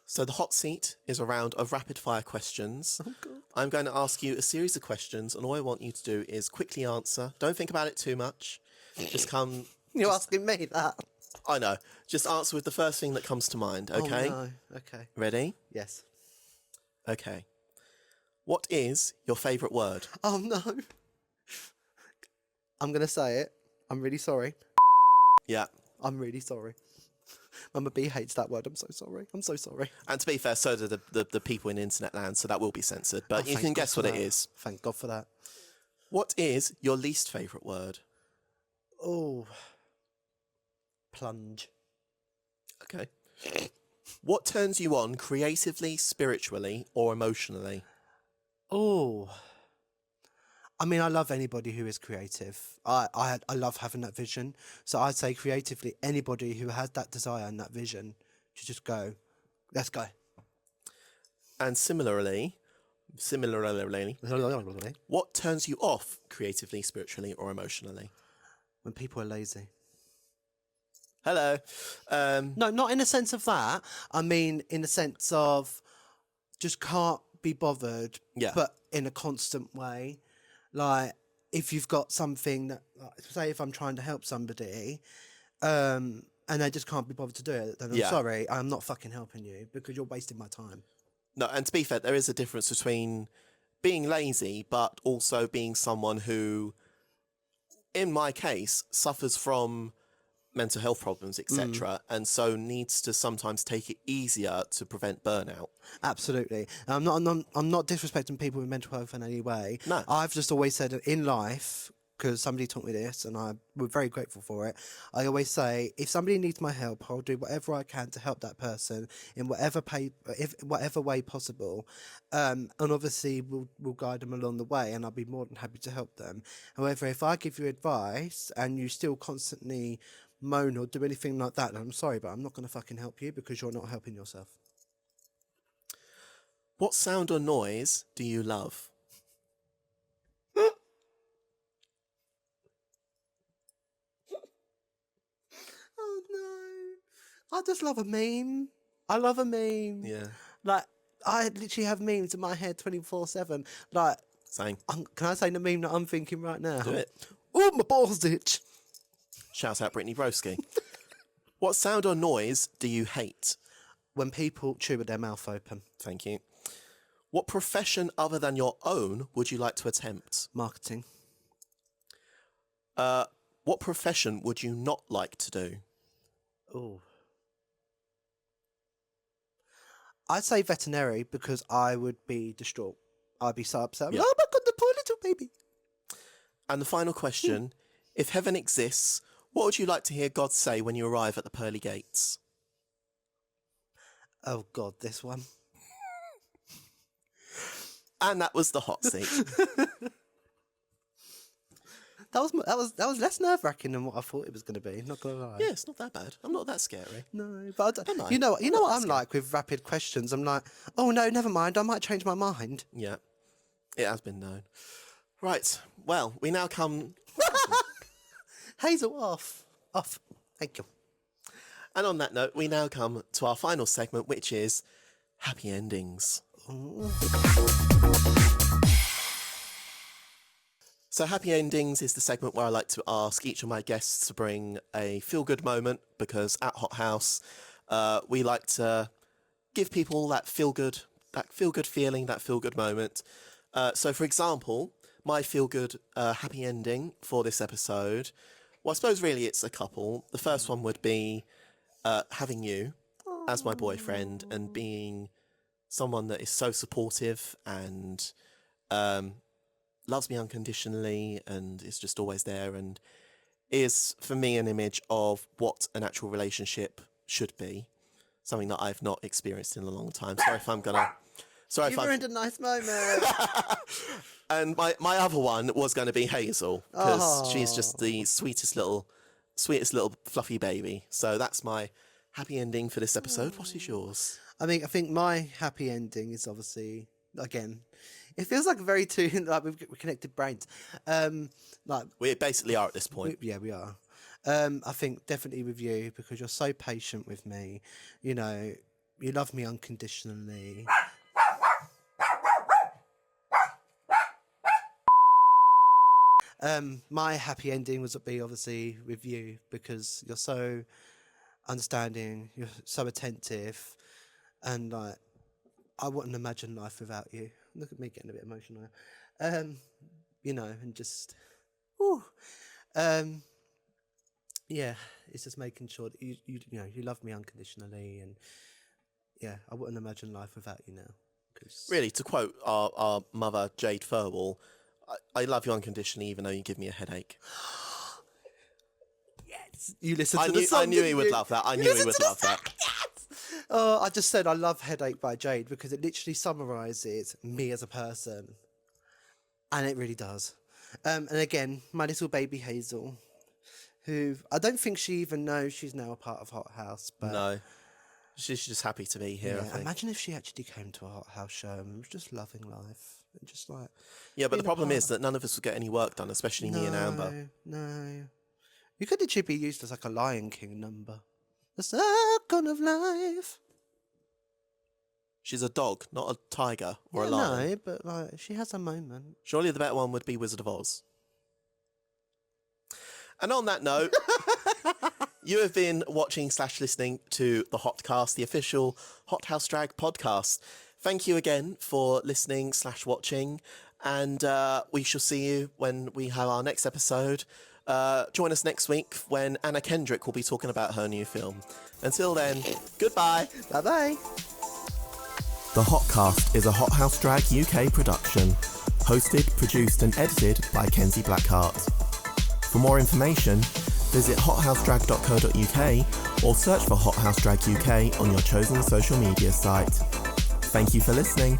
So the hot seat is a round of rapid fire questions. Oh, God. I'm going to ask you a series of questions, and all I want you to do is quickly answer. Don't think about it too much. Just come. You're asking me that? I know. Just answer with the first thing that comes to mind, okay? Oh, no. Okay. Ready? Yes. Okay. What is your favourite word? Oh, no. I'm going to say it. I'm really sorry. Yeah. I'm really sorry. Mama B hates that word. I'm so sorry. I'm so sorry. And to be fair, so do the people in internet land, so that will be censored. But you thank can God guess for what it that. is. Thank God for that. What is your least favourite word? Oh. Plunge. Okay. What turns you on creatively, spiritually, or emotionally? Oh. I mean, I love anybody who is creative. I love having that vision. So I'd say creatively, anybody who has that desire and that vision to just go, let's go. And similarly, what turns you off creatively, spiritually, or emotionally? When people are lazy. Hello. No, not in the sense of that. I mean, in the sense of just can't be bothered, Yeah. but in a constant way. Like, if you've got something that, like, say if I'm trying to help somebody, and they just can't be bothered to do it, then I'm Yeah. sorry, I'm not fucking helping you because you're wasting my time. No, and to be fair, there is a difference between being lazy, but also being someone who, in my case, suffers from mental health problems, etc., and so needs to sometimes take it easier to prevent burnout. Absolutely. I'm not disrespecting people with mental health in any way. No. I've just always said that in life, because somebody taught me this and we're very grateful for it. I always say, if somebody needs my help, I'll do whatever I can to help that person in whatever way possible. And obviously we'll guide them along the way and I'll be more than happy to help them. However, if I give you advice and you still constantly moan or do anything like that, then I'm sorry, but I'm not going to fucking help you because you're not helping yourself. What sound or noise do you love? Oh no. I just love a meme. I love a meme. Yeah. Like, I literally have memes in my head 24/7. Like, Same. can I say the meme that I'm thinking right now? Do it. Oh, my balls itch. Shout out Brittany Broski. What sound or noise do you hate? When people chew with their mouth open. Thank you. What profession other than your own would you like to attempt? Marketing. What profession would you not like to do? Oh. I'd say veterinary because I would be distraught. I'd be so upset. Yeah. Oh my God, the poor little baby. And the final question, if heaven exists, what would you like to hear God say when you arrive at the pearly gates? Oh God, this one. And that was the hot seat. That was less nerve-wracking than what I thought it was going to be. Not gonna lie. Yeah, it's not that bad. I'm not that scary. No, but Am I? you know I'm not what that I'm scared. like with rapid questions. I'm like, oh no, never mind. I might change my mind. Yeah, it has been known. Right, well, we now come... Hazel, off. Thank you. And on that note, we now come to our final segment, which is happy endings. So happy endings is the segment where I like to ask each of my guests to bring a feel-good moment, because at HotHaus, we like to give people that feel-good feeling, that feel-good moment. So, for example, my feel-good happy ending for this episode, well, I suppose really it's a couple. The first one would be having you as my boyfriend and being someone that is so supportive and loves me unconditionally and is just always there and is, for me, an image of what an actual relationship should be. Something that I've not experienced in a long time. Sorry if I'm gonna... Sorry You if ruined a nice moment. And my other one was going to be Hazel, because she's just the sweetest little fluffy baby. So that's my happy ending for this episode. What is yours? I think my happy ending is obviously, again, it feels like very two, like we've connected brains. Like We basically are at this point. we are. I think definitely with you, because you're so patient with me. You know, you love me unconditionally. My happy ending was to be obviously with you, because you're so understanding, you're so attentive, and like I wouldn't imagine life without you. Look at me getting a bit emotional. You know, and just, whew. Yeah, it's just making sure that you know you love me unconditionally, and yeah, I wouldn't imagine life without you now. Cause Really, to quote our mother, Jade Furwell, I love you unconditionally even though you give me a headache. yes, you listen to the I song. knew he would love that. I knew he would love that. Yes. Oh, I just said I love Headache by Jade because it literally summarises me as a person, and it really does. And again, my little baby Hazel, who I don't think she even knows she's now a part of HotHaus. But No. She's just happy to be here, I yeah, think. imagine if she actually came to a HotHaus show and was just loving life and just like. Yeah, but the being a problem part is that none of us would get any work done, especially me and Amber. No. You could literally be used as like a Lion King number. The circle of life. She's a dog, not a tiger or a lion. No, but like she has a moment. Surely the better one would be Wizard of Oz. And on that note, you have been watching / listening to the HotCast, the official HotHaus Drag podcast. Thank you again for listening / watching, and we shall see you when we have our next episode. Join us next week when Anna Kendrick will be talking about her new film. Until then, goodbye. Bye-bye. The HotCast is a HotHaus Drag UK production, hosted, produced and edited by Kenz Blackheart. For more information, visit hothausdrag.co.uk or search for HotHaus Drag UK on your chosen social media site. Thank you for listening.